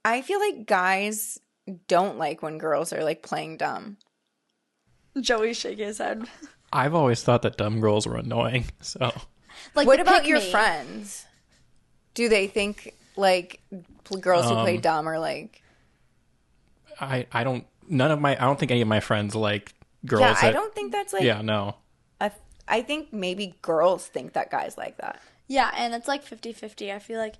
I feel like guys don't like when girls are like playing dumb. Joey's shaking his head. I've always thought that dumb girls were annoying. So, like, what about your friends? Do they think like girls who play dumb are like? I don't think any of my friends like girls. Yeah, I don't think that's like. Yeah, no. I think maybe girls think that guys like that. Yeah, and it's like 50-50. I feel like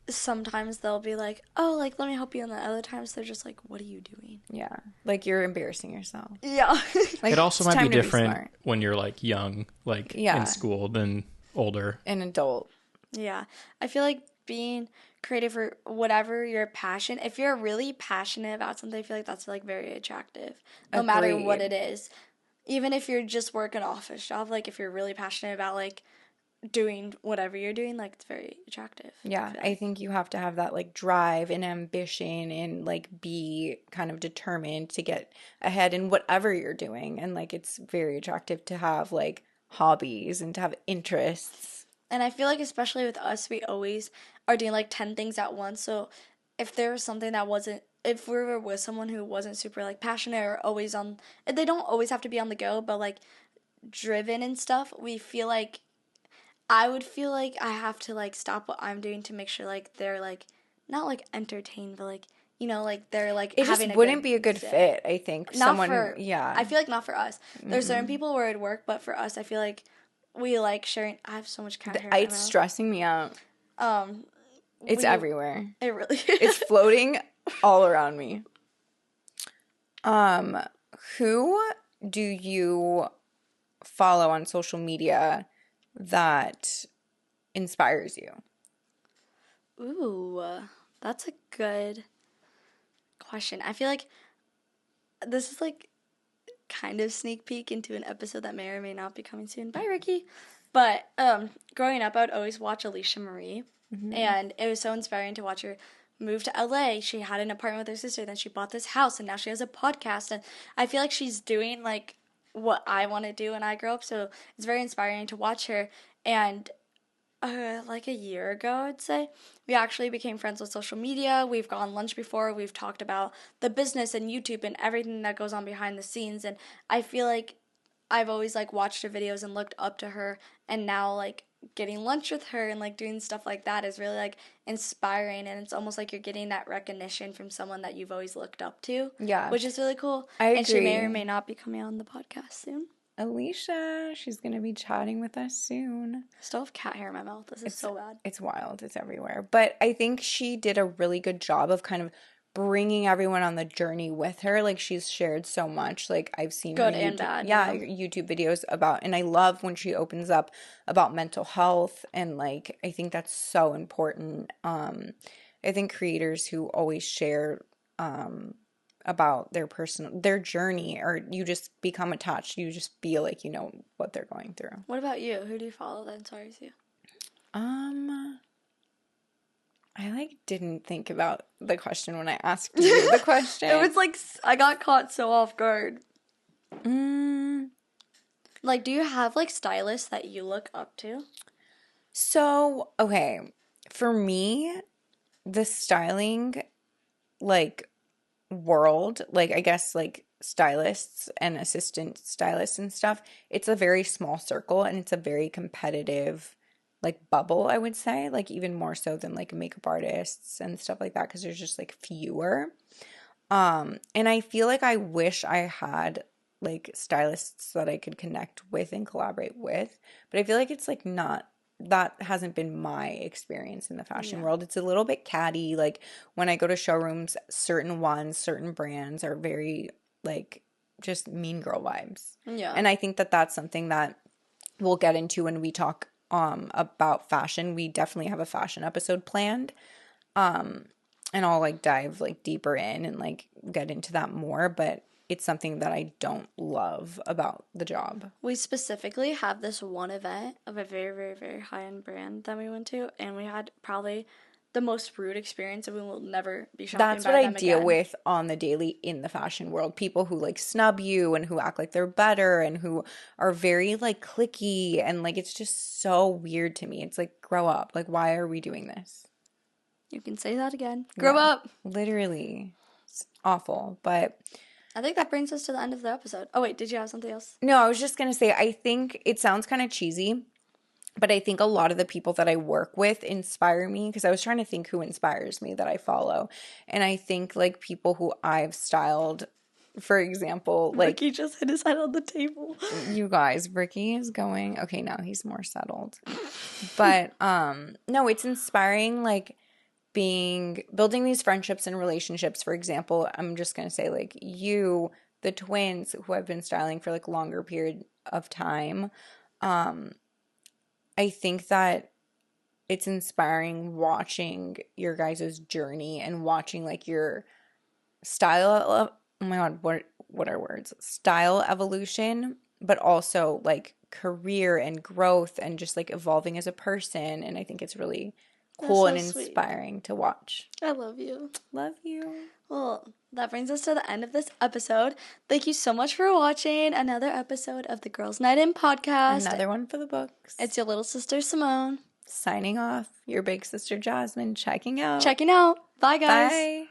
sometimes they'll be like, oh, like, let me help you. And then other times they're just like, what are you doing? Yeah. Like, you're embarrassing yourself. Yeah. Like, it also might be different when you're, like, young, like, in school than older. An adult. Yeah. I feel like being creative or whatever your passion, if you're really passionate about something, I feel like that's, like, very attractive. No matter what it is. Even if you're just working an office job, like, if you're really passionate about, like, doing whatever you're doing, like, it's very attractive. Yeah, I think you have to have that like drive and ambition and like be kind of determined to get ahead in whatever you're doing, and like it's very attractive to have like hobbies and to have interests. And I feel like especially with us, we always are doing like 10 things at once. So if there was something that wasn't, if we were with someone who wasn't super like passionate or always on, they don't always have to be on the go, but like driven and stuff, we feel like I would feel like I have to, like, stop what I'm doing to make sure, like, they're, like, not, like, entertained, but, like, you know, like, they're, like, it having just wouldn't be a good fit, I think. Not I feel like not for us. There's certain people where it'd work, but for us, I feel like we like sharing. I have so much cat hair. It's stressing me out. It's everywhere. It really is. It's floating all around me. Who do you follow on social media that inspires you? Ooh, that's a good question. I feel like this is like kind of sneak peek into an episode that may or may not be coming soon. Bye, Ricky. But growing up, I would always watch Alicia Marie, and it was so inspiring to watch her move to LA. She had an apartment with her sister, then she bought this house, and now she has a podcast, and I feel like she's doing, like, what I want to do when I grow up, so it's very inspiring to watch her. And like a year ago, I'd say, we actually became friends with social media. We've gone lunch before. We've talked about the business and YouTube and everything that goes on behind the scenes. And I feel like I've always, like, watched her videos and looked up to her. And now, like, getting lunch with her and, like, doing stuff like that is really, like, inspiring. And it's almost like you're getting that recognition from someone that you've always looked up to. Yeah. Which is really cool. I agree. And she may or may not be coming on the podcast soon. Alicia, she's going to be chatting with us soon. I still have cat hair in my mouth. This is so bad. It's wild. It's everywhere. But I think she did a really good job of kind of bringing everyone on the journey with her. Like, she's shared so much. Like, I've seen good and bad. Yeah, YouTube videos about, and I love when she opens up about mental health, and, like, I think that's so important. I think creators who always share about their journey, or you just become attached, you just feel like you know what they're going through. What about you? Who do you follow that inspires you? I, like, didn't think about the question when I asked you the question. It was like, I got caught so off guard. Like, do you have, like, stylists that you look up to? So, okay, for me, the styling, like, world, like, I guess, like, stylists and assistant stylists and stuff, it's a very small circle, and it's a very competitive, like, bubble, I would say, like, even more so than, like, makeup artists and stuff like that, because there's just, like, fewer. And I feel like I wish I had, like, stylists that I could connect with and collaborate with, but I feel like it's, like, not, that hasn't been my experience in the fashion world. It's a little bit catty. Like, when I go to showrooms, certain brands are very, like, just mean girl vibes. Yeah. And I think that that's something that we'll get into when we talk about fashion. We definitely have a fashion episode planned. And I'll, like, dive, like, deeper in and, like, get into that more, but it's something that I don't love about the job. We specifically have this one event of a very, very, very high-end brand that we went to, and we had probably the most rude experience, and we will never be shopping That's by what I them deal again. with on the daily in the fashion world. People who, like, snub you and who act like they're better and who are very, like, cliquey, and, like, it's just so weird to me. It's like, grow up. Like, why are we doing this? You can say that again. Grow up. Literally. It's awful, but I think that brings us to the end of the episode. Oh, wait, did you have something else? no, I was just going to say, I think it sounds kind of cheesy, but I think a lot of the people that I work with inspire me, because I was trying to think who inspires me that I follow. And I think, like, people who I've styled, for example, like, Ricky just hit his head on the table. You guys, Ricky is going, okay, now he's more settled. But no, it's inspiring, like, building these friendships and relationships. For example, I'm just going to say, like, you, the twins who I've been styling for, like, longer period of time, I think that it's inspiring watching your guys' journey and watching, like, your style, oh my God, what are words? Style evolution, but also, like, career and growth and just, like, evolving as a person. And I think it's really cool and inspiring to watch. I love you. Love you. Well, that brings us to the end of this episode. Thank you so much for watching another episode of the Girls Night In podcast. Another one for the books. It's your little sister, Simone. Signing off. Your big sister, Jasmine, checking out. Checking out. Bye, guys. Bye.